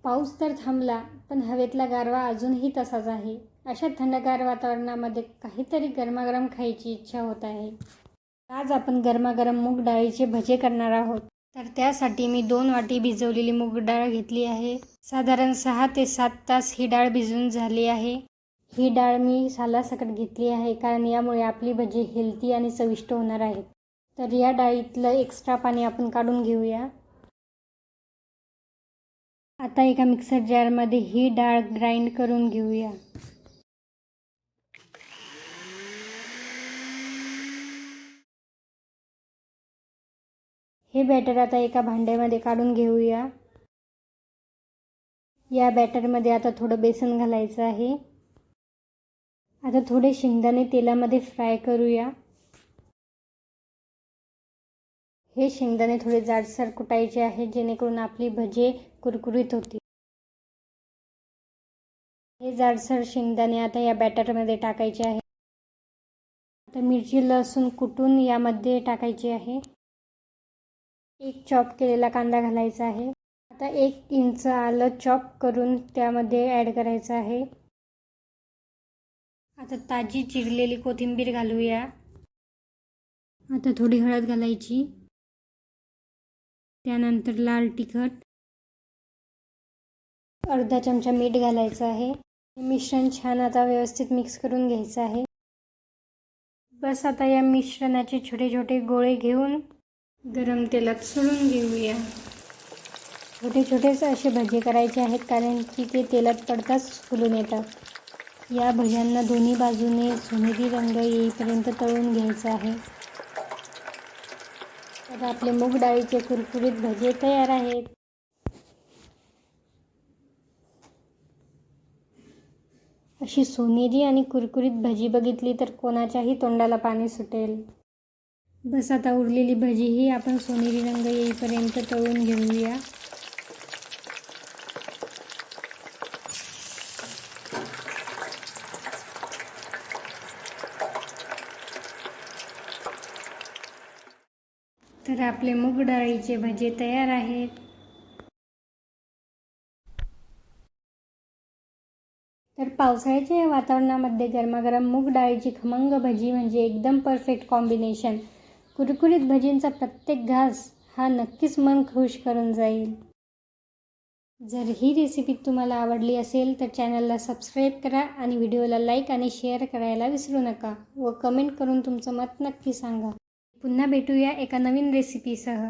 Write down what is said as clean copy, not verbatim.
पाऊस तर थांबला, पण हवेतला गारवा अजूनही तसाच आहे. अशा थंडगार वातावरणामध्ये काहीतरी गरमागरम खायची इच्छा होत आहे. आज आपण गरमागरम मूग डाळीचे भजे करणार आहोत. तर त्यासाठी मी 2 वाटी भिजवलेली मूग डाळ घेतली आहे. साधारण 6 ते 7 तास ही डाळ भिजून झाली आहे. ही डाळ मी सालासकट घेतली आहे, कारण यामुळे आपली भजी हेल्दी आणि चविष्ट होणार आहेत. तर या डाळीतलं एक्स्ट्रा पाणी आपण काढून घेऊया. आता एका मिक्सर जारमध्ये ही डाळ ग्राइंड करून घेऊया. हे बॅटर आता एका भांड्यामध्ये काढून घेऊया. या बॅटरमध्ये आता थोडं बेसन घालायचं आहे. आता थोडे शेंगदाणे तेलामध्ये फ्राय करूया. हे शेंगदाणे थोडे जाडसर कुटायचे आहे, जेणेकरून आपली भजे कुरकुरीत होतील. हे जाडसर शेंगदाणे आता या बॅटरमध्ये टाकायचे आहे. आता मिरची लसूण कुटून यामध्ये टाकायची आहे. एक चॉप केलेला कांदा घालायचा आहे. आता 1 इंच आलं चॉप करून त्यामध्ये ॲड करायचं आहे. आता ताजी चिरलेली कोथिंबीर घालूया. आता थोडी हळद घालायची. त्यानंतर लाल तिखट, अर्धा चमचा मीठ घालायचं आहे. हे मिश्रण छान आता व्यवस्थित मिक्स करून घ्यायचं आहे. बस आता या मिश्रणाचे छोटे छोटे गोळे घेऊन गरम तेलात सोडून घेऊया. छोटे छोटेच असे भजे करायचे आहेत, कारण की ते तेलात पडताच फुलून येतात. या भज्यांना दोन्ही बाजूने सोनेरी रंग येईपर्यंत तळून घ्यायचं आहे. आता आपले मूग डाळीचे कुरकुरीत भजे तयार आहेत. अशी सोनेरी आणि कुरकुरीत भजी बघितली तर कोणाच्याही तोंडाला पाणी सुटेल. बस आता उरलेली भजीही आपण सोनेरी रंग येईपर्यंत तळून घेऊया. तर आपले मूग डाळीचे भजे तयार आहेत. तर पावसाळ्याच्या या वातावरणामध्ये गरमागरम मूग डाळीची खमंग भजी म्हणजे एकदम परफेक्ट कॉम्बिनेशन. कुरकुरीत भजींचा प्रत्येक घास हा नक्कीच मन खुश करून जाईल. जर ही रेसिपी तुम्हाला आवडली असेल तर चॅनलला सबस्क्राईब करा आणि व्हिडिओला लाईक आणि शेअर करायला विसरू नका व कमेंट करून तुमचं मत नक्की सांगा. पुन्हा भेटूया एका नवीन रेसिपीसह.